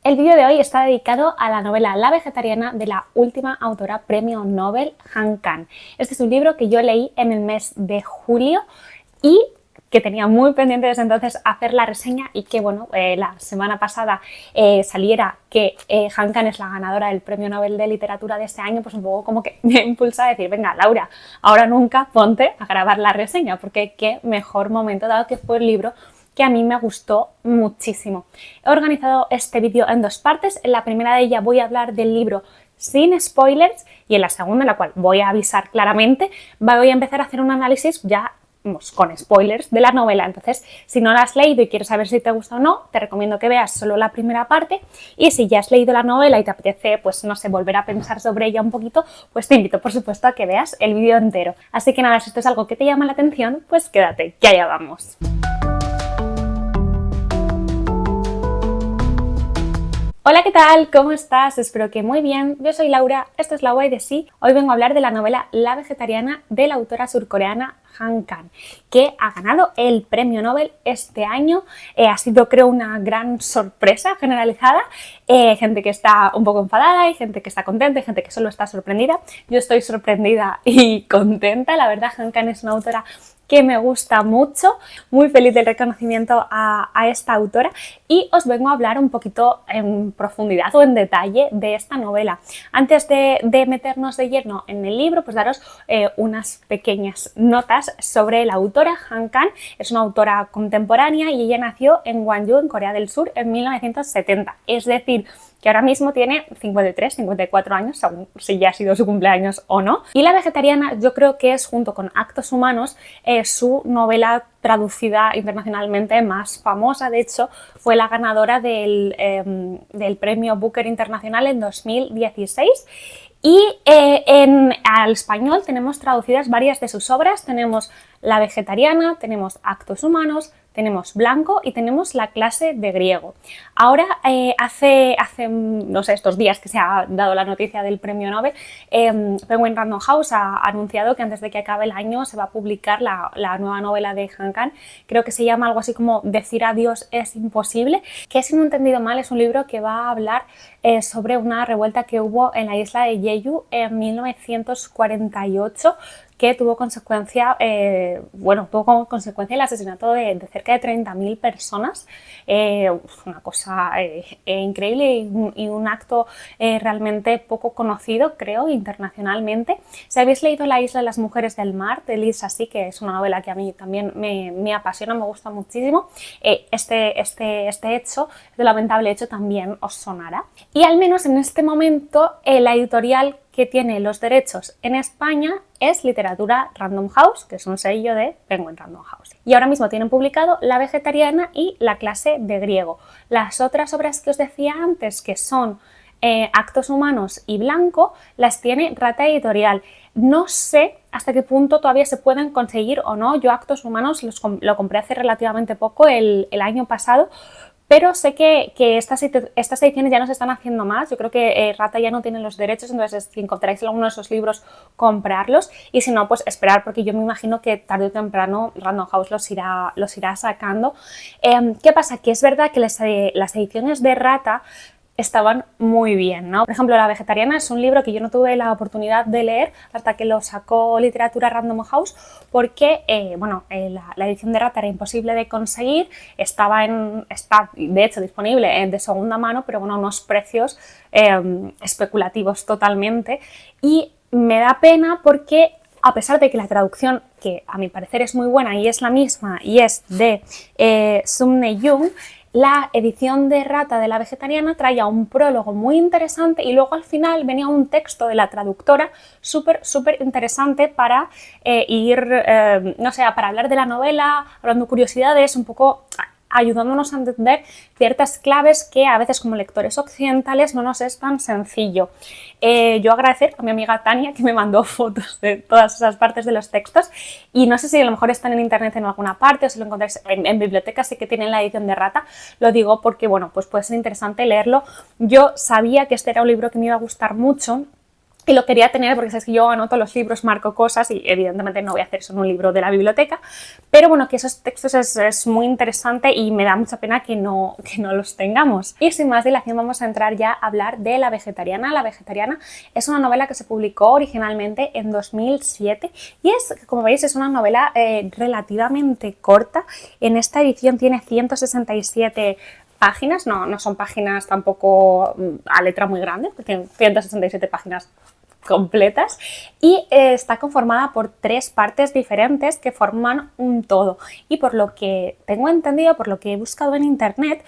El vídeo de hoy está dedicado a la novela La vegetariana de la última autora premio Nobel, Han Kang. Este es un libro que yo leí en el mes de julio y que tenía muy pendiente desde entonces hacer la reseña y que, bueno, la semana pasada saliera que Han Kang es la ganadora del premio Nobel de literatura de este año, pues un poco como que me impulsa a decir, venga, Laura, ahora nunca ponte a grabar la reseña, porque qué mejor momento, dado que fue el libro que a mí me gustó muchísimo. He organizado este vídeo en dos partes. En la primera de ellas voy a hablar del libro sin spoilers y en la segunda, en la cual voy a avisar claramente, voy a empezar a hacer un análisis ya con spoilers de la novela. Entonces, si no la has leído y quieres saber si te gusta o no, te recomiendo que veas solo la primera parte, y si ya has leído la novela y te apetece, pues no sé, volver a pensar sobre ella un poquito, pues te invito, por supuesto, a que veas el vídeo entero. Así que nada, si esto es algo que te llama la atención, pues quédate, que allá vamos. Hola, ¿qué tal? ¿Cómo estás? Espero que muy bien. Yo soy Laura, esto es La Why de Sí. Hoy vengo a hablar de la novela La vegetariana de la autora surcoreana Han Kang, que ha ganado el premio Nobel este año. Ha sido, creo, una gran sorpresa generalizada. Gente que está un poco enfadada, hay gente que está contenta, hay gente que solo está sorprendida. Yo estoy sorprendida y contenta. La verdad, Han Kang es una autora que me gusta mucho, muy feliz del reconocimiento a esta autora, y os vengo a hablar un poquito en profundidad o en detalle de esta novela. Antes de meternos de lleno en el libro, pues daros unas pequeñas notas sobre la autora. Han Kang es una autora contemporánea y ella nació en Gwangju, en Corea del Sur, en 1970, es decir, que ahora mismo tiene 53, 54 años, según si ya ha sido su cumpleaños o no. Y La vegetariana yo creo que es, junto con Actos humanos, su novela traducida internacionalmente más famosa. De hecho, fue la ganadora del premio Booker Internacional en 2016. Y al español tenemos traducidas varias de sus obras. Tenemos La vegetariana, tenemos Actos humanos, tenemos Blanco y tenemos La clase de griego. Ahora, hace no sé, estos días que se ha dado la noticia del premio Nobel, Penguin Random House ha anunciado que antes de que acabe el año se va a publicar la nueva novela de Han Kang. Creo que se llama algo así como Decir adiós es imposible, que, si no he entendido mal, es un libro que va a hablar sobre una revuelta que hubo en la isla de Jeju en 1948, que tuvo como consecuencia el asesinato de cerca de 30.000 personas. Una cosa increíble y un acto realmente poco conocido, creo, internacionalmente. Si habéis leído La isla de las mujeres del mar, de Liz Así, que es una novela que a mí también me apasiona, me gusta muchísimo, este lamentable hecho también os sonará. Y al menos en este momento la editorial que tiene los derechos en España es Literatura Random House, que es un sello de Penguin Random House. Y ahora mismo tienen publicado La vegetariana y La clase de griego. Las otras obras que os decía antes, que son Actos humanos y Blanco, las tiene Rata Editorial. No sé hasta qué punto todavía se pueden conseguir o no. Yo Actos humanos lo compré hace relativamente poco, el año pasado, pero sé que estas ediciones ya no se están haciendo más. Yo creo que Rata ya no tiene los derechos, entonces si encontráis alguno de esos libros, comprarlos, y si no, pues esperar, porque yo me imagino que tarde o temprano Random House los irá sacando. ¿Qué pasa? Que es verdad que las ediciones de Rata estaban muy bien, ¿no? Por ejemplo, La vegetariana es un libro que yo no tuve la oportunidad de leer hasta que lo sacó Literatura Random House, porque la edición de Rata era imposible de conseguir. Está de hecho disponible de segunda mano, pero bueno, unos precios especulativos totalmente, y me da pena porque, a pesar de que la traducción, que a mi parecer es muy buena y es la misma y es de Sumne Jung, la edición de Rata de La vegetariana traía un prólogo muy interesante y luego al final venía un texto de la traductora súper interesante para para hablar de la novela, hablando curiosidades, un poco ayudándonos a entender ciertas claves que a veces, como lectores occidentales, no nos es tan sencillo. Yo agradecer a mi amiga Tania, que me mandó fotos de todas esas partes de los textos, y no sé si a lo mejor están en internet en alguna parte o si lo encontráis en bibliotecas, sí que tienen la edición de Rata. Lo digo porque, bueno, pues puede ser interesante leerlo. Yo sabía que este era un libro que me iba a gustar mucho, y lo quería tener porque sabes que yo anoto los libros, marco cosas y evidentemente no voy a hacer eso en un libro de la biblioteca, pero bueno, que esos textos es muy interesante y me da mucha pena que no los tengamos. Y sin más dilación vamos a entrar ya a hablar de La vegetariana. La vegetariana es una novela que se publicó originalmente en 2007 y como veis, es una novela relativamente corta. En esta edición tiene 167 páginas, no son páginas tampoco a letra muy grande, tienen 167 páginas completas y está conformada por 3 partes diferentes que forman un todo, y por lo que tengo entendido, por lo que he buscado en internet,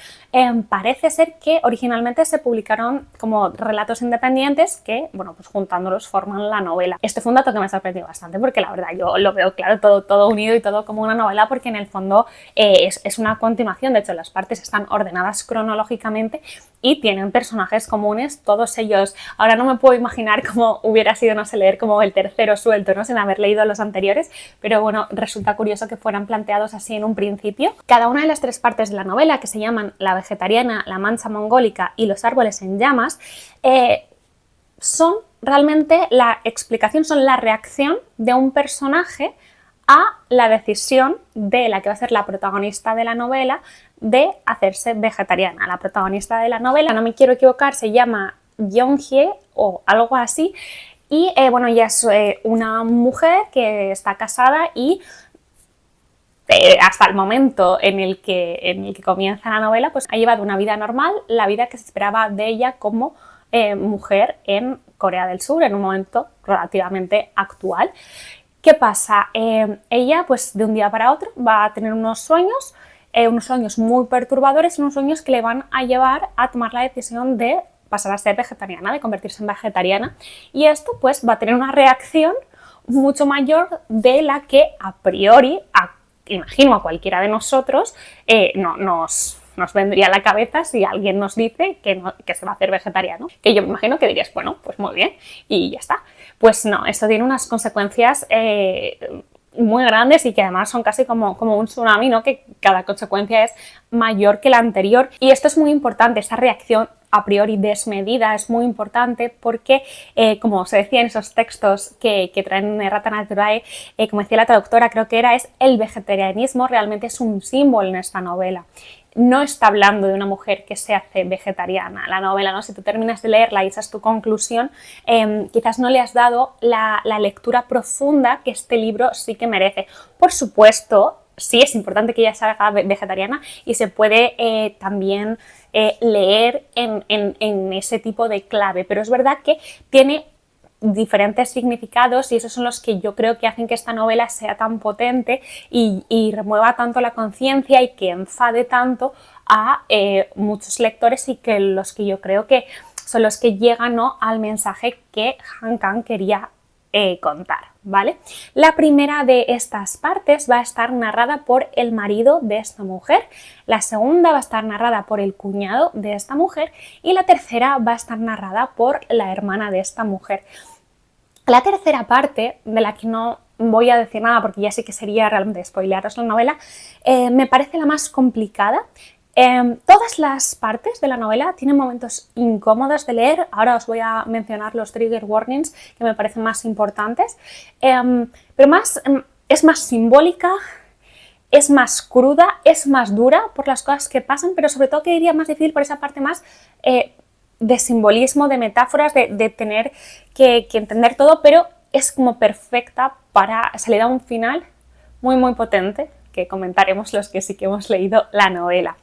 parece ser que originalmente se publicaron como relatos independientes que, bueno, pues juntándolos forman la novela. Este fue un dato que me sorprendió bastante porque la verdad yo lo veo claro todo unido y todo como una novela, porque en el fondo es una continuación. De hecho, las partes están ordenadas cronológicamente y tienen personajes comunes, todos ellos. Ahora no me puedo imaginar cómo hubiera sido, no sé, leer como el tercero suelto, ¿no?, sin haber leído los anteriores, pero bueno, resulta curioso que fueran planteados así en un principio. Cada una de las 3 partes de la novela, que se llaman La vegetariana, La mancha mongólica y Los árboles en llamas, son realmente la explicación, son la reacción de un personaje a la decisión de la que va a ser la protagonista de la novela de hacerse vegetariana. La protagonista de la novela, no me quiero equivocar, se llama Yeonhye o algo así, y bueno, ella es una mujer que está casada y hasta el momento en el que comienza la novela, pues ha llevado una vida normal, la vida que se esperaba de ella como mujer en Corea del Sur, en un momento relativamente actual. ¿Qué pasa? Ella, pues de un día para otro, va a tener unos sueños muy perturbadores, unos sueños que le van a llevar a tomar la decisión de pasar a ser vegetariana, de convertirse en vegetariana, y esto pues va a tener una reacción mucho mayor de la que a priori, imagino a cualquiera de nosotros, nos vendría a la cabeza si alguien nos dice que se va a hacer vegetariano. Que yo me imagino que dirías, bueno, pues muy bien, y ya está. Pues no, esto tiene unas consecuencias muy grandes y que además son casi como un tsunami, ¿no?, que cada consecuencia es mayor que la anterior. Y esto es muy importante, esta reacción a priori desmedida es muy importante porque, como se decía en esos textos que traen Rata Naturae, como decía la traductora, creo que es el vegetarianismo realmente es un símbolo en esta novela. No está hablando de una mujer que se hace vegetariana. La novela, ¿no?, si tú terminas de leerla y esa es tu conclusión, quizás no le has dado la lectura profunda que este libro sí que merece. Por supuesto, sí es importante que ella se haga vegetariana y se puede también leer en ese tipo de clave, pero es verdad que tiene diferentes significados y esos son los que yo creo que hacen que esta novela sea tan potente y remueva tanto la conciencia y que enfade tanto a muchos lectores, y que los que yo creo que son los que llegan, ¿no?, al mensaje que Han Kang quería contar, ¿vale? La primera de estas partes va a estar narrada por el marido de esta mujer, la segunda va a estar narrada por el cuñado de esta mujer y la tercera va a estar narrada por la hermana de esta mujer. La tercera parte, de la que no voy a decir nada porque ya sí que sería realmente spoilearos la novela, me parece la más complicada. Todas las partes de la novela tienen momentos incómodos de leer. Ahora os voy a mencionar los trigger warnings que me parecen más importantes, pero es más simbólica, es más cruda, es más dura por las cosas que pasan, pero sobre todo que diría más difícil por esa parte más de simbolismo, de metáforas, de tener que entender todo, pero es como perfecta para salir a un final muy muy potente, que comentaremos los que sí que hemos leído la novela.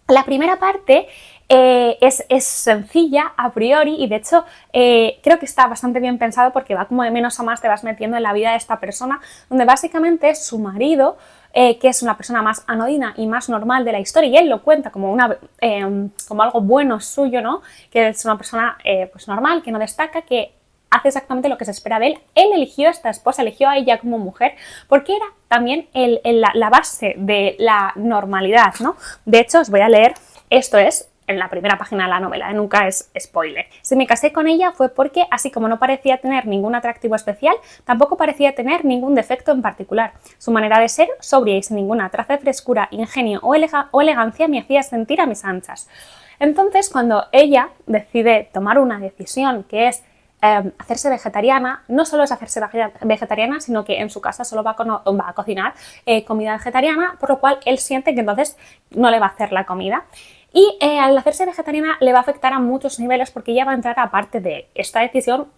La primera parte es sencilla a priori y de hecho creo que está bastante bien pensado porque va como de menos a más, te vas metiendo en la vida de esta persona, donde básicamente su marido, que es una persona más anodina y más normal de la historia, y él lo cuenta como algo bueno suyo, ¿no?, que es una persona pues normal, que no destaca, que hace exactamente lo que se espera de él. Él eligió a esta esposa, eligió a ella como mujer, porque era también la base de la normalidad, ¿no? De hecho, os voy a leer, esto es en la primera página de la novela, nunca es spoiler. Si me casé con ella fue porque, así como no parecía tener ningún atractivo especial, tampoco parecía tener ningún defecto en particular. Su manera de ser, sobria y sin ninguna traza de frescura, ingenio o elegancia, me hacía sentir a mis anchas. Entonces, cuando ella decide tomar una decisión que es hacerse vegetariana, no solo es hacerse vegetariana, sino que en su casa solo va a cocinar comida vegetariana, por lo cual él siente que entonces no le va a hacer la comida. Y al hacerse vegetariana le va a afectar a muchos niveles porque ella va a entrar, aparte de esta decisión,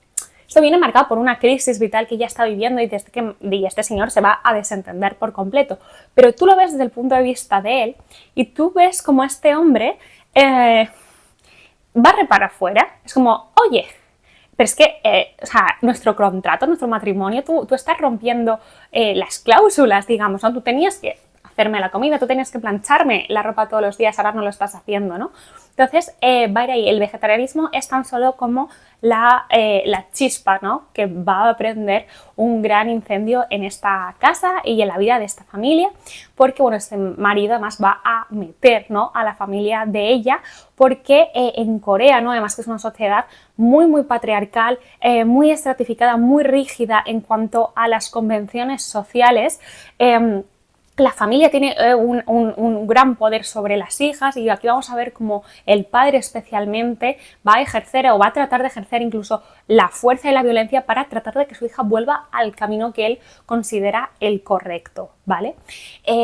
esto viene marcado por una crisis vital que ella está viviendo y desde que este señor se va a desentender por completo. Pero tú lo ves desde el punto de vista de él y tú ves como este hombre barre para afuera. Es como, oye, pero es que, o sea, nuestro contrato, nuestro matrimonio, tú estás rompiendo las cláusulas, digamos, ¿no? Tú tenías que hacerme la comida, tú tenías que plancharme la ropa todos los días, ahora no lo estás haciendo, ¿no? Entonces, va a ir ahí. El vegetarianismo es tan solo como la chispa, ¿no?, que va a prender un gran incendio en esta casa y en la vida de esta familia, porque, bueno, este marido además va a meter, ¿no?, a la familia de ella, porque en Corea, ¿no?, además que es una sociedad muy, muy patriarcal, muy estratificada, muy rígida en cuanto a las convenciones sociales. La familia tiene un gran poder sobre las hijas y aquí vamos a ver cómo el padre especialmente va a ejercer o va a tratar de ejercer incluso la fuerza y la violencia para tratar de que su hija vuelva al camino que él considera el correcto, ¿vale?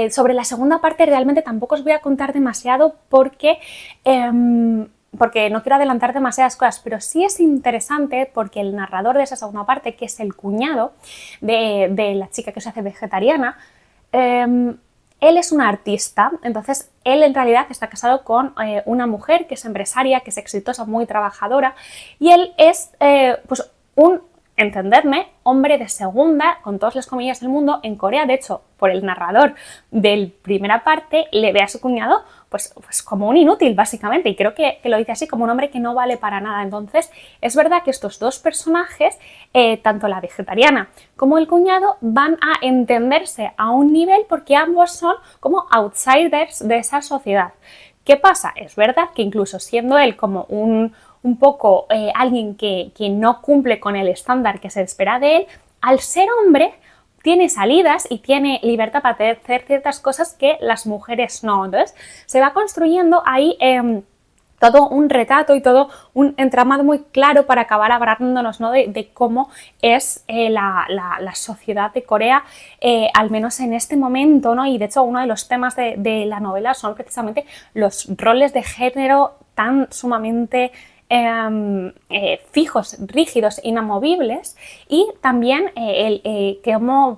Sobre la segunda parte realmente tampoco os voy a contar demasiado porque no quiero adelantar demasiadas cosas, pero sí es interesante porque el narrador de esa segunda parte, que es el cuñado de la chica que se hace vegetariana, él es un artista, entonces él en realidad está casado con una mujer que es empresaria, que es exitosa, muy trabajadora, y él es pues un, entendedme, hombre de segunda, con todas las comillas del mundo, en Corea. De hecho, por el narrador de primera parte, le ve a su cuñado pues como un inútil, básicamente, y creo que lo dice así, como un hombre que no vale para nada. Entonces, es verdad que estos dos personajes, tanto la vegetariana como el cuñado, van a entenderse a un nivel porque ambos son como outsiders de esa sociedad. ¿Qué pasa? Es verdad que incluso siendo él como un poco alguien que no cumple con el estándar que se espera de él, al ser hombre tiene salidas y tiene libertad para hacer ciertas cosas que las mujeres no. Entonces se va construyendo ahí todo un retrato y todo un entramado muy claro para acabar hablándonos, ¿no?, de cómo es la sociedad de Corea, al menos en este momento, ¿no? Y de hecho uno de los temas de la novela son precisamente los roles de género tan sumamente fijos, rígidos, inamovibles, y también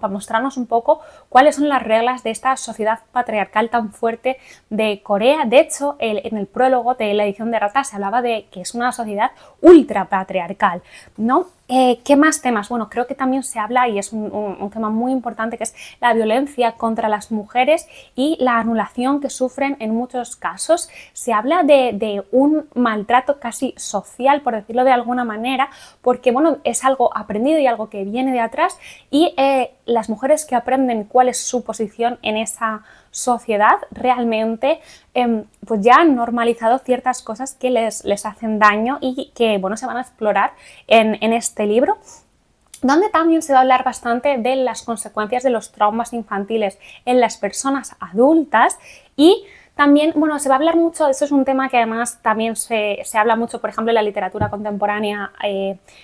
para mostrarnos un poco cuáles son las reglas de esta sociedad patriarcal tan fuerte de Corea. De hecho, en el prólogo de la edición de Rata se hablaba de que es una sociedad ultra patriarcal, ¿no? ¿Qué más temas? Bueno, creo que también se habla, y es un tema muy importante, que es la violencia contra las mujeres y la anulación que sufren en muchos casos. Se habla de un maltrato casi social, por decirlo de alguna manera, porque, bueno, es algo aprendido y algo que viene de atrás, y las mujeres que aprenden cuál es su posición en esa sociedad realmente pues ya han normalizado ciertas cosas que les hacen daño y que, bueno, se van a explorar en este libro, donde también se va a hablar bastante de las consecuencias de los traumas infantiles en las personas adultas. Y también, bueno, se va a hablar mucho, eso es un tema que además también se habla mucho, por ejemplo, en la literatura contemporánea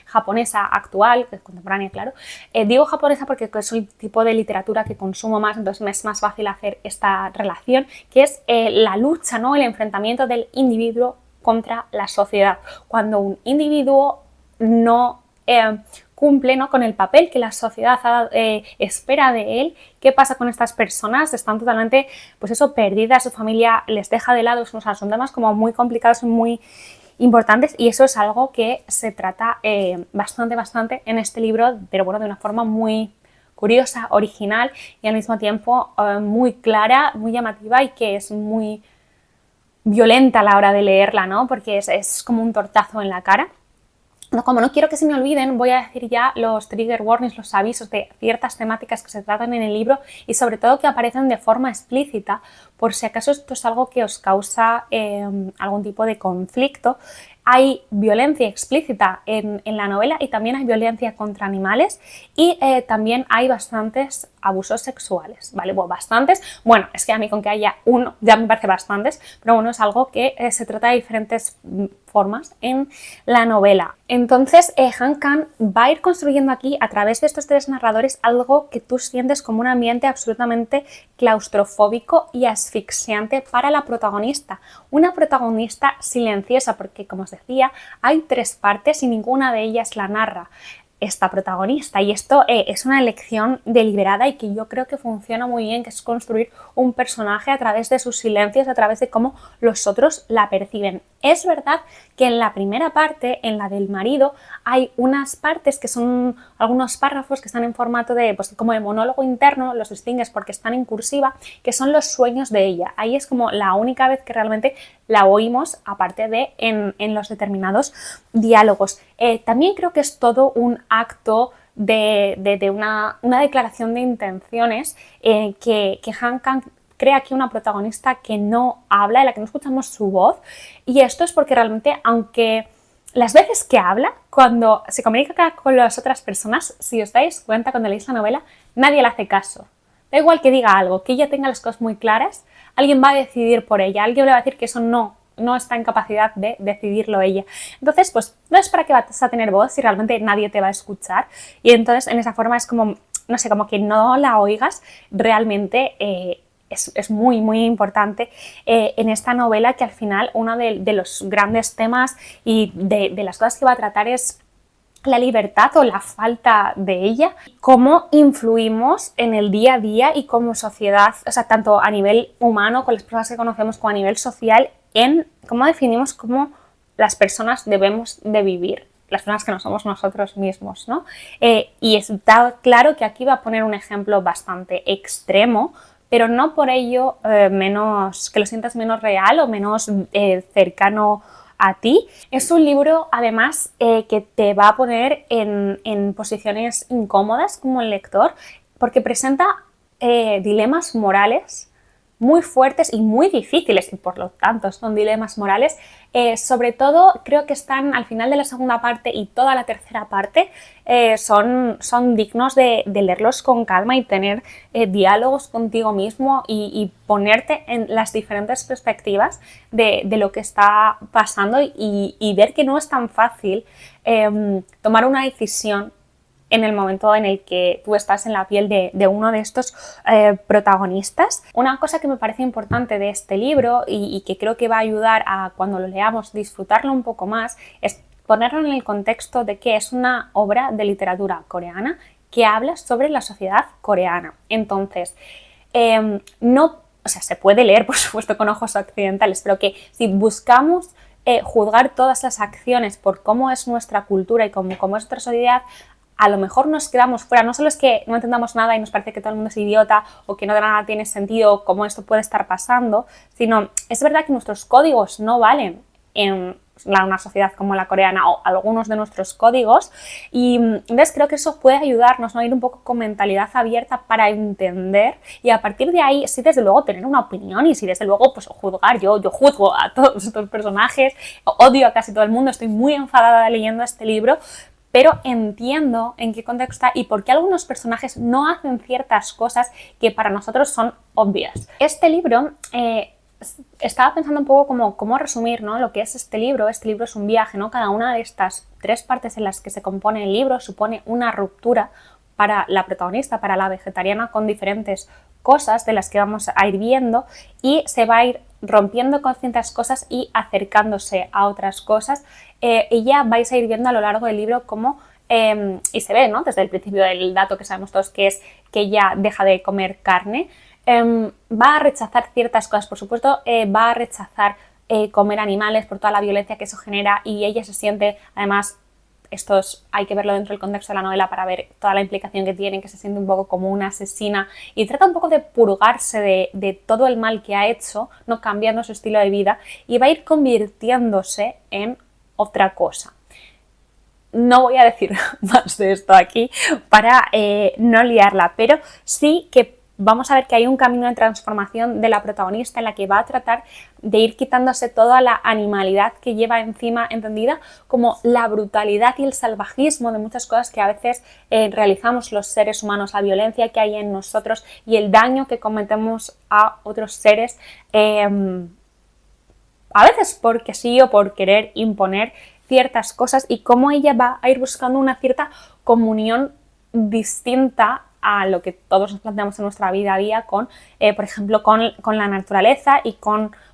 japonesa actual, contemporánea, claro. Digo japonesa porque es el tipo de literatura que consumo más, entonces me es más fácil hacer esta relación, que es la lucha, ¿no?, el enfrentamiento del individuo contra la sociedad. Cuando un individuo no cumple, ¿no?, con el papel que la sociedad espera de él, ¿qué pasa con estas personas? Están totalmente, pues eso, perdidas, su familia les deja de lado, o sea, son temas como muy complicados y muy importantes, y eso es algo que se trata bastante en este libro, pero bueno, de una forma muy curiosa, original y al mismo tiempo muy clara, muy llamativa, y que es muy violenta a la hora de leerla, ¿no?, porque es como un tortazo en la cara. Como no quiero que se me olviden, voy a decir ya los trigger warnings, los avisos de ciertas temáticas que se tratan en el libro y sobre todo que aparecen de forma explícita, por si acaso esto es algo que os causa algún tipo de conflicto. Hay violencia explícita en la novela y también hay violencia contra animales y también hay bastantes abusos sexuales, ¿vale? Bueno, bastantes, bueno, es que a mí con que haya uno ya me parece bastantes, pero bueno, es algo que se trata de diferentes formas en la novela. Entonces, Han Kang va a ir construyendo aquí, a través de estos tres narradores, algo que tú sientes como un ambiente absolutamente claustrofóbico y asfixiante para la protagonista. Una protagonista silenciosa, porque como os decía, hay tres partes y ninguna de ellas la narra esta protagonista, y esto es una elección deliberada y que yo creo que funciona muy bien, que es construir un personaje a través de sus silencios, a través de cómo los otros la perciben. Es verdad que en la primera parte, en la del marido, hay unas partes que son algunos párrafos que están en formato de, pues, como de monólogo interno, los distingues porque están en cursiva, que son los sueños de ella. Ahí es como la única vez que realmente la oímos, aparte de en los determinados diálogos. También creo que es todo un acto de una declaración de intenciones que Han Kang crea aquí una protagonista que no habla, en la que no escuchamos su voz, y esto es porque realmente, aunque las veces que habla, cuando se comunica con las otras personas, si os dais cuenta cuando leéis la novela, nadie le hace caso. Da igual que diga algo, que ella tenga las cosas muy claras, alguien va a decidir por ella, alguien le va a decir que eso no está en capacidad de decidirlo ella. Entonces, pues no es para que vas a tener voz si realmente nadie te va a escuchar, y entonces en esa forma es como, no sé, como que no la oigas realmente. Es muy, muy importante en esta novela, que al final uno de los grandes temas y de las cosas que va a tratar es la libertad o la falta de ella, cómo influimos en el día a día y como sociedad, o sea, tanto a nivel humano, con las personas que conocemos, como a nivel social, en cómo definimos cómo las personas debemos de vivir, las personas que no somos nosotros mismos, ¿no? Y está claro que aquí va a poner un ejemplo bastante extremo, pero no por ello menos, que lo sientas menos real o menos cercano a ti. Es un libro, además, que te va a poner en posiciones incómodas como el lector, porque presenta dilemas morales muy fuertes y muy difíciles, y por lo tanto son dilemas morales. Sobre todo creo que están al final de la segunda parte y toda la tercera parte, son dignos de leerlos con calma y tener diálogos contigo mismo y ponerte en las diferentes perspectivas de lo que está pasando y ver que no es tan fácil tomar una decisión en el momento en el que tú estás en la piel de uno de estos protagonistas. Una cosa que me parece importante de este libro y que creo que va a ayudar a, cuando lo leamos, disfrutarlo un poco más, es ponerlo en el contexto de que es una obra de literatura coreana que habla sobre la sociedad coreana. Entonces, o sea, se puede leer, por supuesto, con ojos occidentales, pero que si buscamos juzgar todas las acciones por cómo es nuestra cultura y cómo es nuestra sociedad, a lo mejor nos quedamos fuera. No solo es que no entendamos nada y nos parece que todo el mundo es idiota o que no de nada tiene sentido cómo esto puede estar pasando, sino es verdad que nuestros códigos no valen en una sociedad como la coreana, o algunos de nuestros códigos, y entonces creo que eso puede ayudarnos, ¿no? A ir un poco con mentalidad abierta para entender, y a partir de ahí sí, desde luego, tener una opinión, y sí, desde luego, pues juzgar. Yo juzgo a todos estos personajes, odio a casi todo el mundo, estoy muy enfadada leyendo este libro, pero entiendo en qué contexto está y por qué algunos personajes no hacen ciertas cosas que para nosotros son obvias. Este libro, estaba pensando un poco cómo resumir, ¿no?, lo que es este libro. Este libro es un viaje, ¿no? Cada una de estas tres partes en las que se compone el libro supone una ruptura para la protagonista, para la vegetariana, con diferentes cosas de las que vamos a ir viendo, y se va a ir rompiendo con ciertas cosas y acercándose a otras cosas. Y ya vais a ir viendo a lo largo del libro cómo, y se ve, ¿no?, desde el principio del dato que sabemos todos, que es que ella deja de comer carne, va a rechazar ciertas cosas, por supuesto, va a rechazar comer animales por toda la violencia que eso genera, y ella se siente, además, hay que verlo dentro del contexto de la novela para ver toda la implicación que tiene, que se siente un poco como una asesina y trata un poco de purgarse de todo el mal que ha hecho, no cambiando su estilo de vida, y va a ir convirtiéndose en otra cosa. No voy a decir más de esto aquí para no liarla, pero sí que vamos a ver que hay un camino de transformación de la protagonista en la que va a tratar de ir quitándose toda la animalidad que lleva encima, entendida como la brutalidad y el salvajismo de muchas cosas que a veces realizamos los seres humanos, la violencia que hay en nosotros y el daño que cometemos a otros seres, a veces porque sí o por querer imponer ciertas cosas, y cómo ella va a ir buscando una cierta comunión distinta a lo que todos nos planteamos en nuestra vida a día con, por ejemplo, con la naturaleza y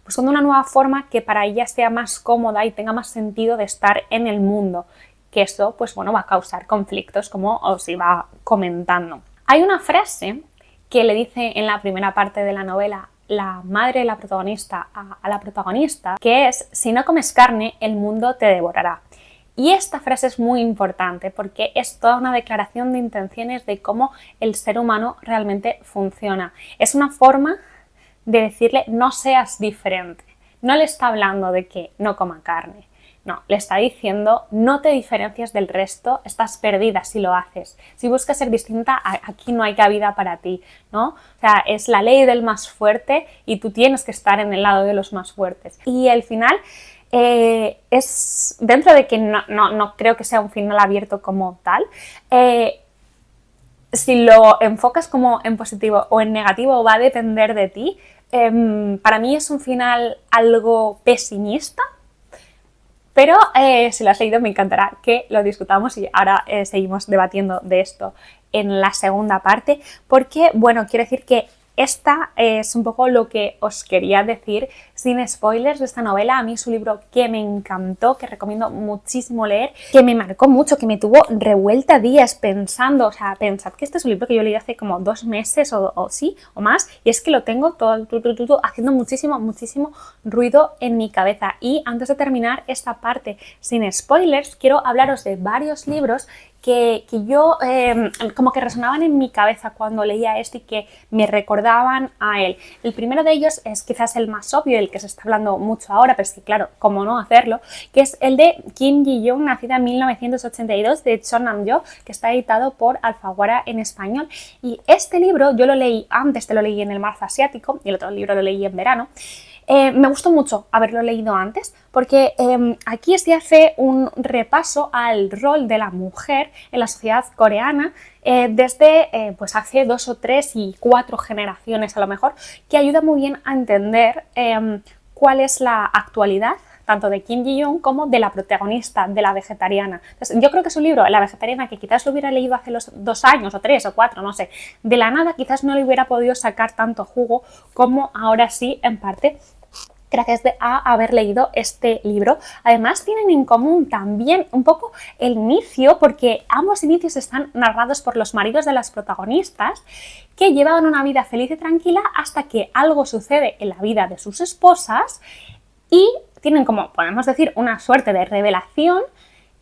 buscando una nueva forma que para ella sea más cómoda y tenga más sentido de estar en el mundo, que esto pues bueno, va a causar conflictos, como os iba comentando. Hay una frase que le dice en la primera parte de la novela la madre de la protagonista a la protagonista, que es: si no comes carne, el mundo te devorará. Y esta frase es muy importante porque es toda una declaración de intenciones de cómo el ser humano realmente funciona. Es una forma de decirle: no seas diferente. No le está hablando de que no coma carne. No, le está diciendo: no te diferencias del resto, estás perdida si lo haces. Si buscas ser distinta, aquí no hay cabida para ti, ¿no? O sea, es la ley del más fuerte y tú tienes que estar en el lado de los más fuertes. Y al final, es dentro de que no creo que sea un final abierto como tal, si lo enfocas como en positivo o en negativo va a depender de ti. Para mí es un final algo pesimista, pero si lo has leído me encantará que lo discutamos, y ahora seguimos debatiendo de esto en la segunda parte, porque bueno, quiero decir que esta es un poco lo que os quería decir sin spoilers de esta novela. A mí es un libro que me encantó, que recomiendo muchísimo leer, que me marcó mucho, que me tuvo revuelta días pensando, o sea, pensad que este es un libro que yo leí hace como 2 meses o más, y es que lo tengo todo haciendo muchísimo ruido en mi cabeza. Y antes de terminar esta parte sin spoilers, quiero hablaros de varios libros que yo como que resonaban en mi cabeza cuando leía esto y que me recordaban a él. El primero de ellos es quizás el más obvio, el que se está hablando mucho ahora, pero es que claro, cómo no hacerlo, que es el de Kim Ji-young, nacida en 1982, de Cho Nam-yo, que está editado por Alfaguara en español. Y este libro yo lo leí antes, lo leí en el marzo asiático, y el otro libro lo leí en verano. Me gustó mucho haberlo leído antes porque aquí se hace un repaso al rol de la mujer en la sociedad coreana desde pues hace 2 o 3 y 4 generaciones a lo mejor, que ayuda muy bien a entender cuál es la actualidad tanto de Kim Ji-young como de la protagonista, de la vegetariana. Entonces, yo creo que es un libro, La vegetariana, que quizás lo hubiera leído hace 2 años o 3 o 4, no sé, de la nada quizás no le hubiera podido sacar tanto jugo como ahora sí, en parte, gracias a haber leído este libro. Además tienen en común también un poco el inicio, porque ambos inicios están narrados por los maridos de las protagonistas, que llevaban una vida feliz y tranquila hasta que algo sucede en la vida de sus esposas y tienen, como podemos decir, una suerte de revelación,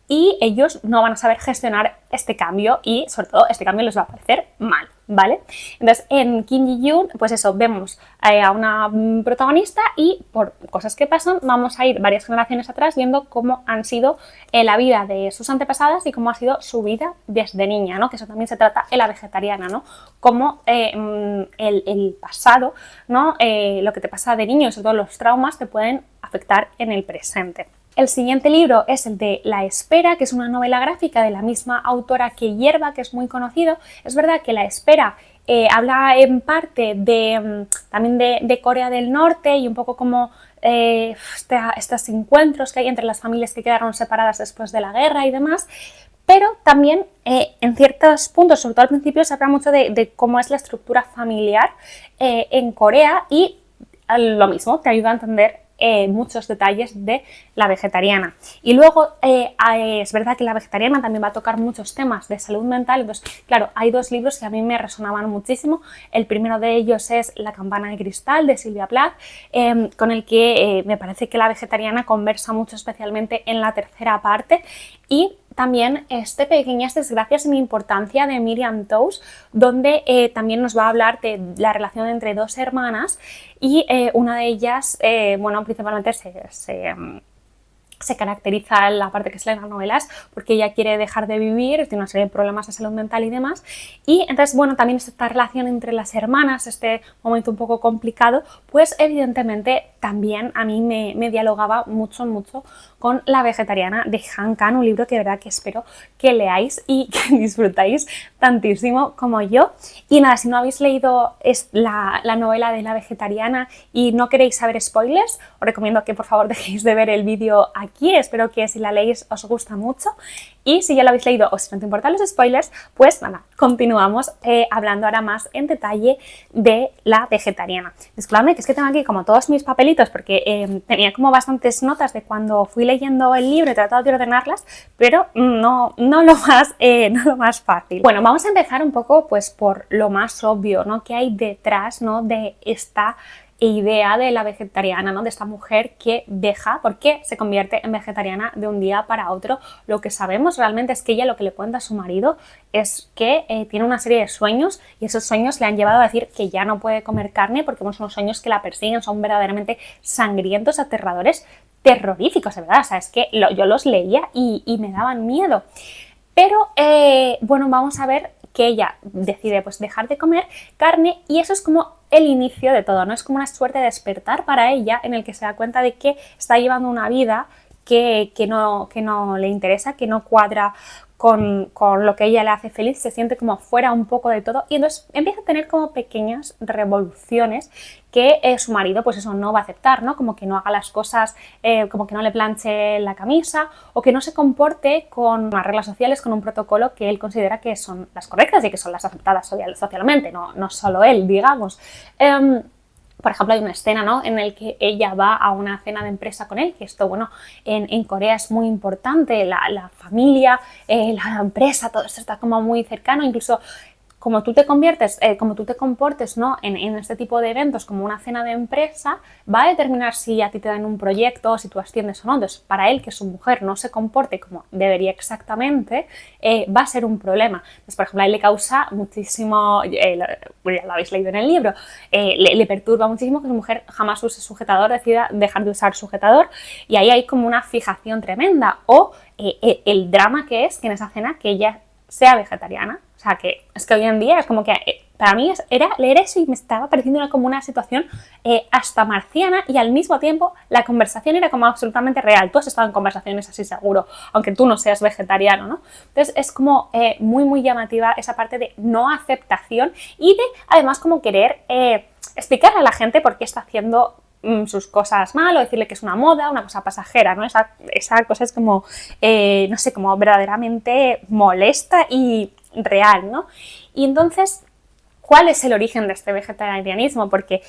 y ellos no van a saber gestionar este cambio y sobre todo este cambio les va a parecer mal, ¿vale? Entonces en Kim Ji-young, pues eso, vemos a una protagonista y por cosas que pasan vamos a ir varias generaciones atrás viendo cómo han sido la vida de sus antepasadas y cómo ha sido su vida desde niña, ¿no? Que eso también se trata en La vegetariana, ¿no? Cómo el pasado, ¿no? Lo que te pasa de niño y sobre todo los traumas te pueden afectar en el presente. El siguiente libro es el de La espera, que es una novela gráfica de la misma autora que Hierba, que es muy conocido. Es verdad que La espera habla en parte también de Corea del Norte y un poco como estos encuentros que hay entre las familias que quedaron separadas después de la guerra y demás, pero también en ciertos puntos, sobre todo al principio, se habla mucho de cómo es la estructura familiar en Corea, y lo mismo, te ayuda a entender muchos detalles de La vegetariana. Y luego es verdad que La vegetariana también va a tocar muchos temas de salud mental. Entonces, claro, hay 2 libros que a mí me resonaban muchísimo. El primero de ellos es La campana de cristal, de Sylvia Plath, con el que me parece que La vegetariana conversa mucho, especialmente en la tercera parte. Y también Pequeñas desgracias sin importancia, de Miriam Toews, donde también nos va a hablar de la relación entre 2 hermanas y una de ellas, bueno, principalmente se se caracteriza en la parte que sale en las novelas porque ella quiere dejar de vivir, tiene una serie de problemas de salud mental y demás, y entonces, bueno, también esta relación entre las hermanas, este momento un poco complicado, pues evidentemente también a mí me dialogaba mucho con La vegetariana de Han Kang, un libro que de verdad que espero que leáis y que disfrutáis tantísimo como yo. Y nada, si no habéis leído la novela de La vegetariana y no queréis saber spoilers, os recomiendo que por favor dejéis de ver el vídeo aquí, espero que si la leéis os gusta mucho. Y si ya lo habéis leído o si no te importan los spoilers, pues nada, continuamos hablando ahora más en detalle de La vegetariana. Disculpadme que es que tengo aquí como todos mis papelitos porque tenía como bastantes notas de cuando fui leyendo el libro, he tratado de ordenarlas, pero no lo más fácil. Bueno, vamos a empezar un poco pues por lo más obvio, ¿no? ¿Qué hay detrás, ¿no? de esta idea de la vegetariana, ¿no? De esta mujer que deja, porque se convierte en vegetariana de un día para otro? Lo que sabemos realmente es que ella lo que le cuenta a su marido es que tiene una serie de sueños y esos sueños le han llevado a decir que ya no puede comer carne porque son unos sueños que la persiguen, son verdaderamente sangrientos, aterradores, terroríficos, de verdad. O sea, es que yo los leía y me daban miedo. Pero, bueno, vamos a ver que ella decide pues dejar de comer carne y eso es como el inicio de todo, ¿no? Es como una suerte de despertar para ella en el que se da cuenta de que está llevando una vida que no le interesa, que no cuadra con lo que ella le hace feliz, se siente como fuera un poco de todo y entonces empieza a tener como pequeñas revoluciones que su marido pues eso no va a aceptar, ¿no? Como que no haga las cosas, como que no le planche la camisa o que no se comporte con unas reglas sociales, con un protocolo que él considera que son las correctas y que son las aceptadas socialmente, no solo él, digamos. Por ejemplo, hay una escena, ¿no? En la que ella va a una cena de empresa con él, que esto, bueno, en Corea es muy importante, la familia, la empresa, todo esto está como muy cercano, incluso como tú te comportes, ¿no? en este tipo de eventos como una cena de empresa, va a determinar si a ti te dan un proyecto, si tú asciendes o no. Entonces, para él, que su mujer no se comporte como debería exactamente, va a ser un problema. Entonces, por ejemplo, a él le causa muchísimo, ya lo habéis leído en el libro, le perturba muchísimo que su mujer jamás use sujetador, decida dejar de usar sujetador, y ahí hay como una fijación tremenda. O el drama que es que en esa cena que ella sea vegetariana. O sea, que es que hoy en día es como que para mí era leer eso y me estaba pareciendo como una situación hasta marciana y al mismo tiempo la conversación era como absolutamente real. Tú has estado en conversaciones así seguro, aunque tú no seas vegetariano, ¿no? Entonces es como muy llamativa esa parte de no aceptación y de además como querer explicarle a la gente por qué está haciendo sus cosas mal o decirle que es una moda, una cosa pasajera, ¿no? Esa cosa es como, no sé, como verdaderamente molesta y real, ¿no? Y entonces, ¿cuál es el origen de este vegetarianismo? Porque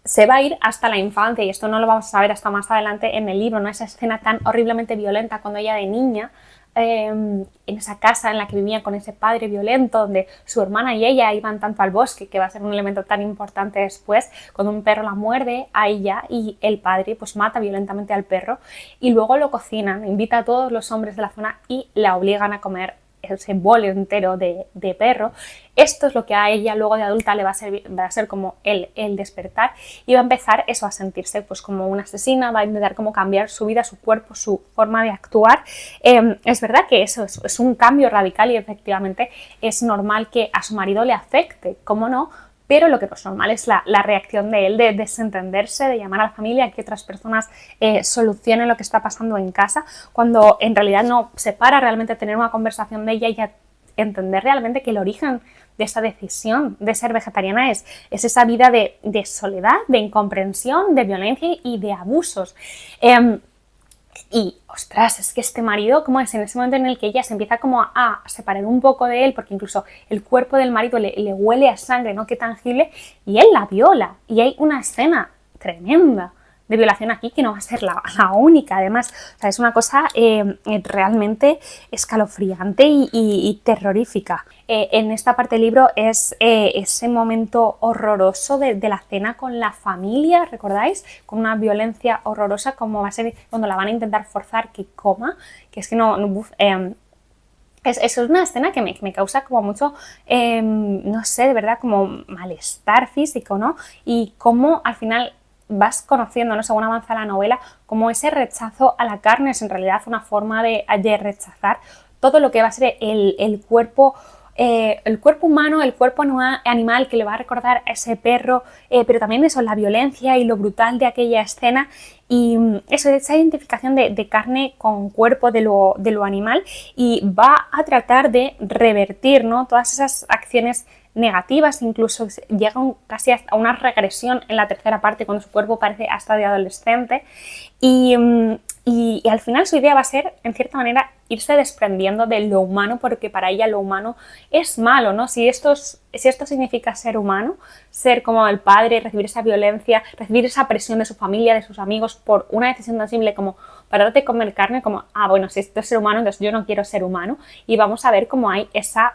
se va a ir hasta la infancia y esto no lo vamos a saber hasta más adelante en el libro, ¿no? Esa escena tan horriblemente violenta cuando ella de niña en esa casa en la que vivía con ese padre violento, donde su hermana y ella iban tanto al bosque, que va a ser un elemento tan importante después, cuando un perro la muerde a ella y el padre pues mata violentamente al perro y luego lo cocinan, invita a todos los hombres de la zona y la obligan a comer ese bol entero de perro. Esto es lo que a ella luego de adulta le va a ser como el despertar y va a empezar eso, a sentirse pues como una asesina, va a intentar como cambiar su vida, su cuerpo, su forma de actuar. Es verdad que eso es un cambio radical y efectivamente es normal que a su marido le afecte, ¿cómo no? Pero lo que no es normal es la reacción de él de desentenderse, de llamar a la familia, a que otras personas solucionen lo que está pasando en casa, cuando en realidad no se para realmente a tener una conversación de ella y a entender realmente que el origen de esta decisión de ser vegetariana es esa vida de soledad, de incomprensión, de violencia y de abusos. Y, ostras, es que este marido, ¿cómo es? En ese momento en el que ella se empieza como a separar un poco de él, porque incluso el cuerpo del marido le huele a sangre, ¿no? Qué tangible, y él la viola. Y hay una escena tremenda de violación aquí que no va a ser la única. Además, o sea, es una cosa realmente escalofriante y terrorífica. En esta parte del libro es ese momento horroroso de la cena con la familia, ¿recordáis? Con una violencia horrorosa, como va a ser cuando la van a intentar forzar que coma, que es que es una escena que me causa como mucho, no sé, de verdad, como malestar físico, ¿no? Y cómo al final vas conociendo, ¿no? Según avanza la novela, cómo ese rechazo a la carne es en realidad una forma de rechazar todo lo que va a ser el cuerpo humano, el cuerpo animal que le va a recordar a ese perro, pero también eso, la violencia y lo brutal de aquella escena y eso, esa identificación de carne con cuerpo de lo animal, y va a tratar de revertir, ¿no? Todas esas acciones negativas, incluso llegan casi a una regresión en la tercera parte cuando su cuerpo parece hasta de adolescente y al final su idea va a ser, en cierta manera, irse desprendiendo de lo humano, porque para ella lo humano es malo, ¿no? Si esto significa ser humano, ser como el padre, recibir esa violencia, recibir esa presión de su familia, de sus amigos, por una decisión tan simple como parar de comer carne, como, bueno, si esto es ser humano, entonces yo no quiero ser humano, y vamos a ver cómo hay esa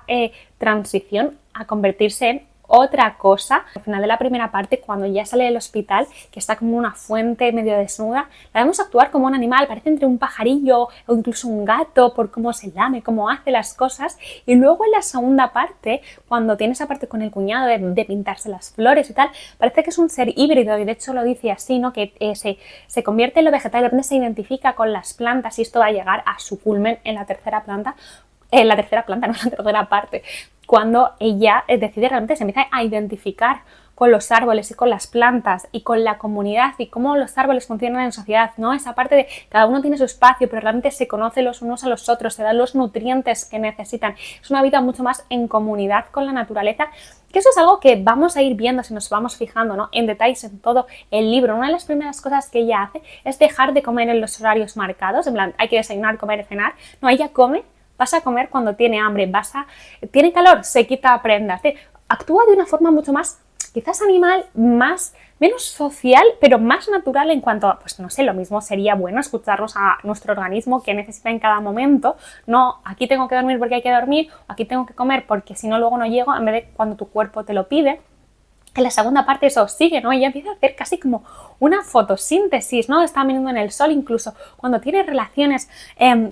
transición a convertirse en otra cosa. Al final de la primera parte, cuando ya sale del hospital, que está como una fuente medio desnuda, la vemos actuar como un animal, parece entre un pajarillo o incluso un gato, por cómo se lame, cómo hace las cosas. Y luego en la segunda parte, cuando tiene esa parte con el cuñado de pintarse las flores y tal, parece que es un ser híbrido, y de hecho lo dice así, ¿no? Que se convierte en lo vegetal, de repente se identifica con las plantas, y esto va a llegar a su culmen en la tercera planta, no en la tercera parte, cuando ella decide realmente, se empieza a identificar con los árboles y con las plantas y con la comunidad y cómo los árboles funcionan en sociedad, ¿no? Esa parte de cada uno tiene su espacio, pero realmente se conocen los unos a los otros, se dan los nutrientes que necesitan. Es una vida mucho más en comunidad con la naturaleza, que eso es algo que vamos a ir viendo si nos vamos fijando, ¿no? En detalles en todo el libro. Una de las primeras cosas que ella hace es dejar de comer en los horarios marcados, en plan, hay que desayunar, comer y cenar. No, ella come. Vas a comer cuando tiene hambre, tiene calor, se quita prendas. Actúa de una forma mucho más, quizás animal, menos social, pero más natural en cuanto a, pues no sé, lo mismo sería bueno escucharnos a nuestro organismo que necesita en cada momento. No, aquí tengo que dormir porque hay que dormir, o aquí tengo que comer porque si no luego no llego, en vez de cuando tu cuerpo te lo pide. En la segunda parte eso sigue, ¿no? Ella empieza a hacer casi como una fotosíntesis, ¿no? Está mirando en el sol, incluso cuando tiene relaciones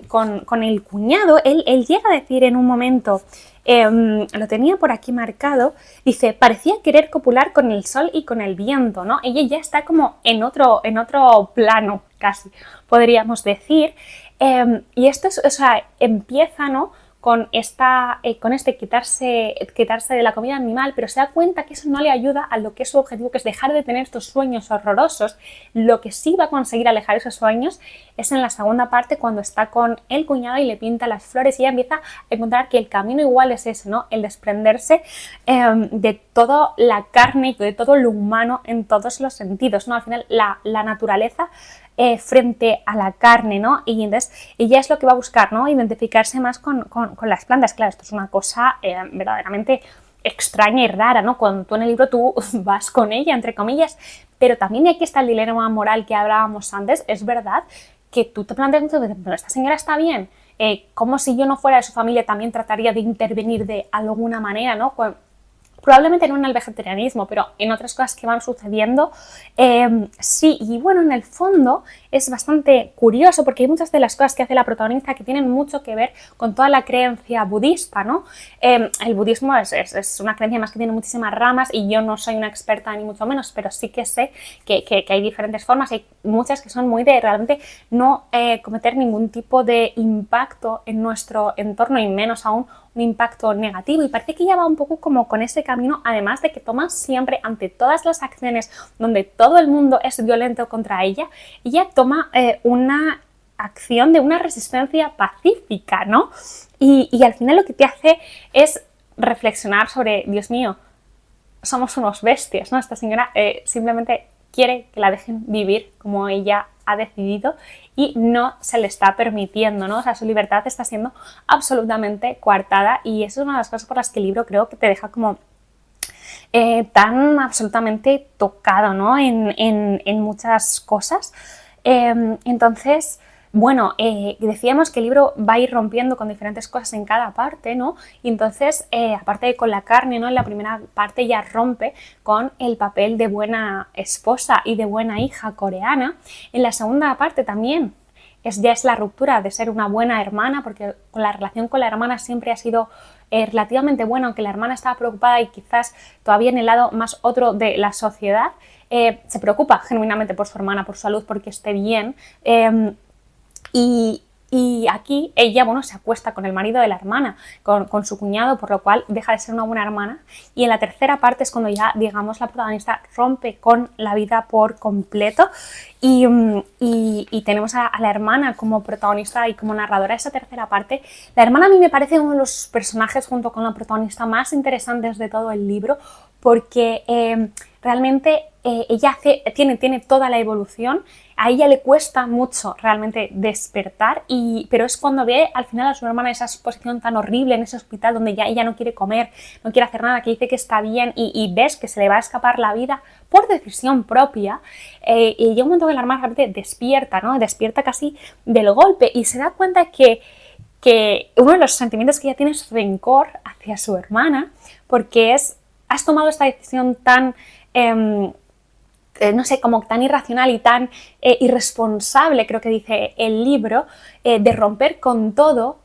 con el cuñado, él llega a decir en un momento, lo tenía por aquí marcado, dice, parecía querer copular con el sol y con el viento, ¿no? Ella ya está como en otro plano, casi, podríamos decir. Y esto es, o sea, empieza, ¿no? Con este quitarse de la comida animal, pero se da cuenta que eso no le ayuda a lo que es su objetivo, que es dejar de tener estos sueños horrorosos. Lo que sí va a conseguir alejar esos sueños es en la segunda parte, cuando está con el cuñado y le pinta las flores, y ella empieza a encontrar que el camino igual es ese, ¿no? El desprenderse de toda la carne y de todo lo humano en todos los sentidos, ¿no? Al final la naturaleza frente a la carne, ¿no? Y entonces ella es lo que va a buscar, ¿no? Identificarse más con las plantas. Claro, esto es una cosa verdaderamente extraña y rara, ¿no? Cuando tú en el libro tú vas con ella, entre comillas, pero también aquí está el dilema moral que hablábamos antes. Es verdad que tú te planteas, pero esta señora está bien, como si yo no fuera de su familia también trataría de intervenir de alguna manera, ¿no? Probablemente no en el vegetarianismo, pero en otras cosas que van sucediendo, sí. Y bueno, en el fondo es bastante curioso porque hay muchas de las cosas que hace la protagonista que tienen mucho que ver con toda la creencia budista, ¿no? El budismo es una creencia más que tiene muchísimas ramas, y yo no soy una experta ni mucho menos, pero sí que sé que hay diferentes formas. Hay muchas que son muy de realmente no cometer ningún tipo de impacto en nuestro entorno, y menos aún un impacto negativo, y parece que ella va un poco como con ese camino, además de que toma siempre, ante todas las acciones donde todo el mundo es violento contra ella toma una acción de una resistencia pacífica, ¿no? Y al final lo que te hace es reflexionar sobre, Dios mío, somos unos bestias, ¿no? Esta señora simplemente quiere que la dejen vivir como ella ha decidido y no se le está permitiendo, ¿no? O sea, su libertad está siendo absolutamente coartada, y eso es una de las cosas por las que el libro creo que te deja como tan absolutamente tocado, ¿no? En muchas cosas. Entonces, bueno, decíamos que el libro va a ir rompiendo con diferentes cosas en cada parte, ¿no? Y entonces, aparte de con la carne, ¿no? En la primera parte ya rompe con el papel de buena esposa y de buena hija coreana. En la segunda parte también ya es la ruptura de ser una buena hermana, porque la relación con la hermana siempre ha sido relativamente buena, aunque la hermana estaba preocupada y quizás todavía en el lado más otro de la sociedad, se preocupa genuinamente por su hermana, por su salud, porque esté bien. Y aquí ella, bueno, se acuesta con el marido de la hermana, con su cuñado, por lo cual deja de ser una buena hermana. Y en la tercera parte es cuando ya, digamos, la protagonista rompe con la vida por completo y tenemos a la hermana como protagonista y como narradora de esa tercera parte. La hermana a mí me parece uno de los personajes junto con la protagonista más interesantes de todo el libro, porque realmente ella tiene toda la evolución. A ella le cuesta mucho realmente despertar, pero es cuando ve al final a su hermana en esa exposición tan horrible, en ese hospital donde ya ella no quiere comer, no quiere hacer nada, que dice que está bien y ves que se le va a escapar la vida por decisión propia. Y llega un momento que la hermana realmente despierta, ¿no? Despierta casi del golpe y se da cuenta que uno de los sentimientos que ella tiene es rencor hacia su hermana, porque has tomado esta decisión tan no sé, como tan irracional y tan irresponsable, creo que dice el libro, de romper con todo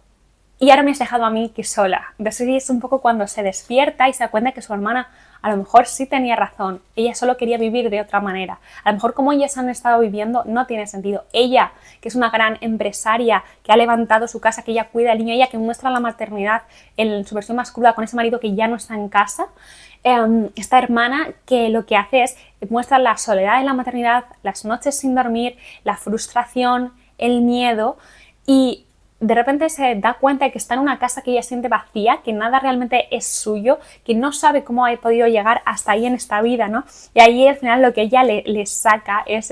y ahora me has dejado a mí que sola. Entonces es un poco cuando se despierta y se da cuenta que su hermana a lo mejor sí tenía razón, ella solo quería vivir de otra manera. A lo mejor como ellas han estado viviendo no tiene sentido. Ella, que es una gran empresaria, que ha levantado su casa, que ella cuida al niño, ella que muestra la maternidad en su versión más cruda con ese marido que ya no está en casa, esta hermana que lo que hace es muestra la soledad de la maternidad, las noches sin dormir, la frustración, el miedo y de repente se da cuenta de que está en una casa que ella siente vacía, que nada realmente es suyo, que no sabe cómo ha podido llegar hasta ahí en esta vida, ¿no? Y ahí al final lo que ella le saca es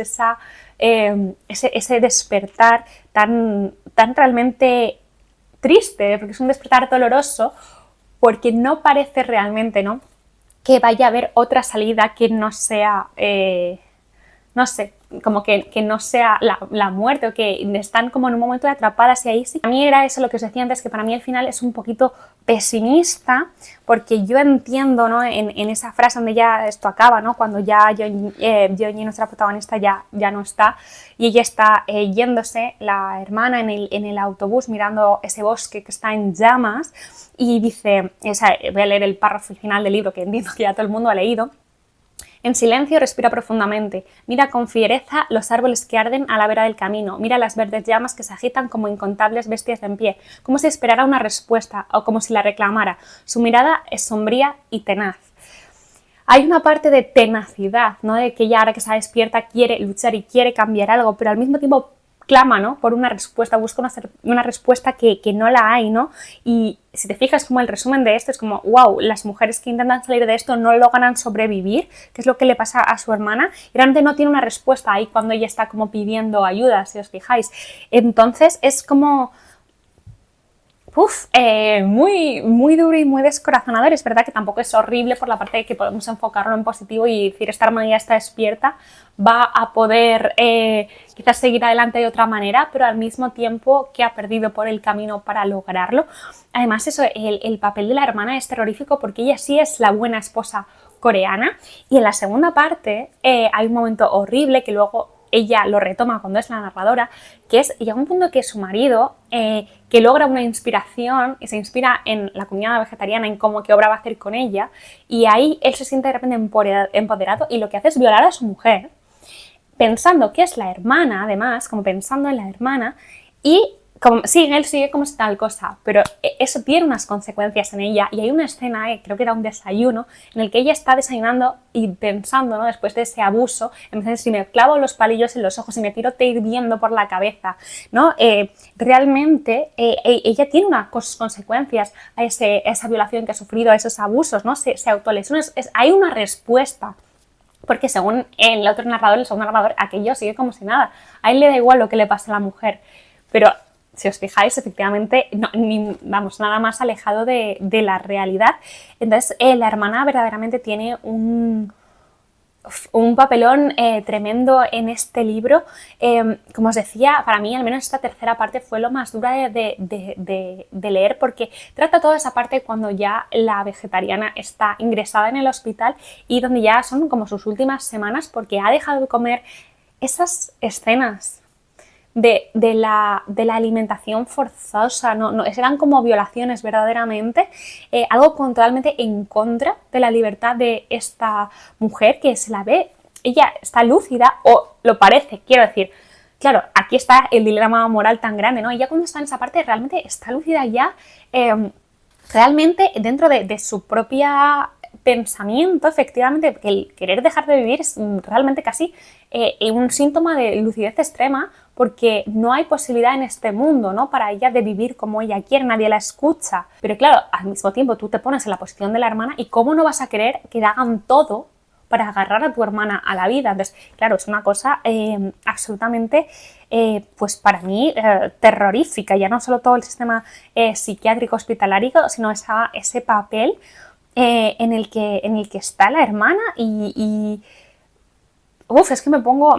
ese despertar tan realmente triste, porque es un despertar doloroso, porque no parece realmente, ¿no?, que vaya a haber otra salida que no sea, no sé, como que no sea la muerte, o que están como en un momento de atrapadas y ahí sí. A mí era eso lo que os decía antes, que para mí el final es un poquito pesimista, porque yo entiendo, ¿no?, en esa frase donde ya esto acaba, ¿no?, cuando ya Yeonji, nuestra protagonista, ya no está y ella está yéndose, la hermana en el autobús mirando ese bosque que está en llamas y dice, voy a leer el párrafo final del libro que entiendo que ya todo el mundo ha leído. En silencio respira profundamente, mira con fiereza los árboles que arden a la vera del camino, mira las verdes llamas que se agitan como incontables bestias en pie, como si esperara una respuesta o como si la reclamara. Su mirada es sombría y tenaz. Hay una parte de tenacidad, ¿no?, de que ella ahora que está despierta quiere luchar y quiere cambiar algo, pero al mismo tiempo clama, ¿no?, por una respuesta, busca una respuesta que no la hay, ¿no? Y si te fijas, como el resumen de esto es como, wow, las mujeres que intentan salir de esto no logran sobrevivir, que es lo que le pasa a su hermana, y realmente no tiene una respuesta ahí cuando ella está como pidiendo ayuda, si os fijáis. Entonces es como muy duro y muy descorazonador. Es verdad que tampoco es horrible por la parte de que podemos enfocarlo en positivo y decir, esta hermana ya está despierta, va a poder quizás seguir adelante de otra manera, pero al mismo tiempo que ha perdido por el camino para lograrlo. Además, el papel de la hermana es terrorífico porque ella sí es la buena esposa coreana, y en la segunda parte hay un momento horrible que luego ella lo retoma cuando es la narradora, que es, llega un punto que su marido, que logra una inspiración y se inspira en la cuñada vegetariana, en cómo qué obra va a hacer con ella, y ahí él se siente de repente empoderado y lo que hace es violar a su mujer, pensando que es la hermana, además, como pensando en la hermana, y él sigue como si tal cosa, pero eso tiene unas consecuencias en ella. Y hay una escena, creo que era un desayuno, en el que ella está desayunando y pensando, ¿no?, después de ese abuso, entonces si me clavo los palillos en los ojos y me tiro té hirviendo por la cabeza, ¿no? Realmente ella tiene unas consecuencias a esa violación que ha sufrido, a esos abusos, ¿no? Se autolesiona, hay una respuesta. Porque según el otro narrador, el segundo narrador, aquello sigue como si nada. A él le da igual lo que le pase a la mujer. Pero si os fijáis, efectivamente, nada más alejado de la realidad. Entonces, la hermana verdaderamente tiene un papelón tremendo en este libro. Como os decía, para mí al menos esta tercera parte fue lo más dura de leer, porque trata toda esa parte cuando ya la vegetariana está ingresada en el hospital y donde ya son como sus últimas semanas porque ha dejado de comer. Esas escenas de la alimentación forzosa, no, eran como violaciones verdaderamente, algo totalmente en contra de la libertad de esta mujer que se la ve, ella está lúcida, o lo parece, quiero decir. Claro, aquí está el dilema moral tan grande, ¿no? Ella cuando está en esa parte realmente está lúcida ya, realmente dentro de su propia pensamiento, efectivamente, que el querer dejar de vivir es realmente casi un síntoma de lucidez extrema, porque no hay posibilidad en este mundo, ¿no?, para ella de vivir como ella quiere, nadie la escucha. Pero claro, al mismo tiempo tú te pones en la posición de la hermana y cómo no vas a querer que hagan todo para agarrar a tu hermana a la vida. Entonces, claro, es una cosa absolutamente, pues para mí, terrorífica. Ya no solo todo el sistema psiquiátrico hospitalario, sino ese papel en el que está la hermana y uf, es que me pongo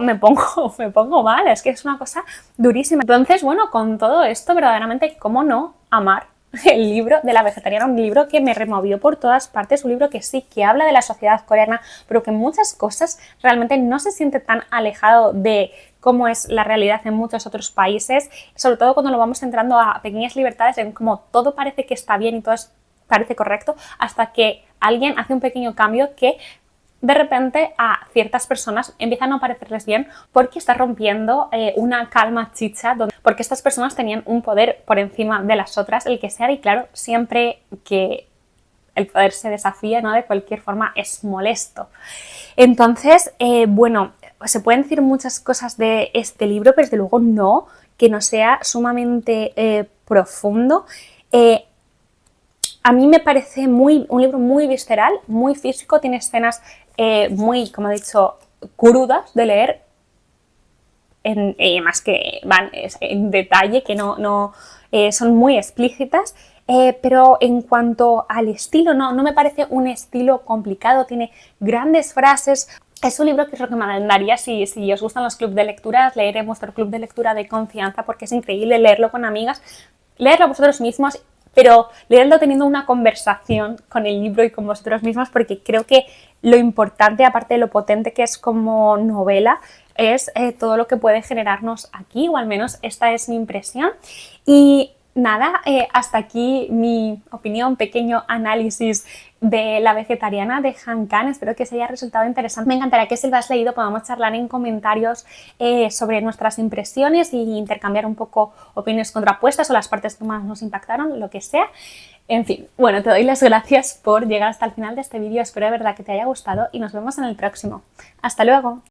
mal, es que es una cosa durísima. Entonces, bueno, con todo esto, verdaderamente, ¿cómo no amar el libro de La vegetariana? Un libro que me removió por todas partes, un libro que sí, que habla de la sociedad coreana, pero que en muchas cosas realmente no se siente tan alejado de cómo es la realidad en muchos otros países, sobre todo cuando lo vamos entrando a pequeñas libertades en cómo todo parece que está bien y todo parece correcto, hasta que alguien hace un pequeño cambio que de repente a ciertas personas empieza a no parecerles bien porque está rompiendo una calma chicha, porque estas personas tenían un poder por encima de las otras, el que sea, y claro, siempre que el poder se desafía, ¿no?, de cualquier forma es molesto. Entonces, bueno, se pueden decir muchas cosas de este libro, pero desde luego no que no sea sumamente profundo. A mí me parece un libro muy visceral, muy físico, tiene escenas muy, como he dicho, crudas de leer, más que van en detalle, que no son muy explícitas, pero en cuanto al estilo, no me parece un estilo complicado, tiene grandes frases. Es un libro que os recomendaría si os gustan los clubs de lectura, leer en vuestro club de lectura de confianza, porque es increíble leerlo con amigas, leerlo vosotros mismos, pero leerlo teniendo una conversación con el libro y con vosotros mismos, porque creo que lo importante, aparte de lo potente que es como novela, es todo lo que puede generarnos aquí, o al menos esta es mi impresión. Y nada, hasta aquí mi opinión, pequeño análisis de La vegetariana de Han Kang. Espero que os haya resultado interesante. Me encantaría que si lo has leído podamos charlar en comentarios sobre nuestras impresiones y intercambiar un poco opiniones contrapuestas o las partes que más nos impactaron, lo que sea. En fin, bueno, te doy las gracias por llegar hasta el final de este vídeo. Espero de verdad que te haya gustado y nos vemos en el próximo. ¡Hasta luego!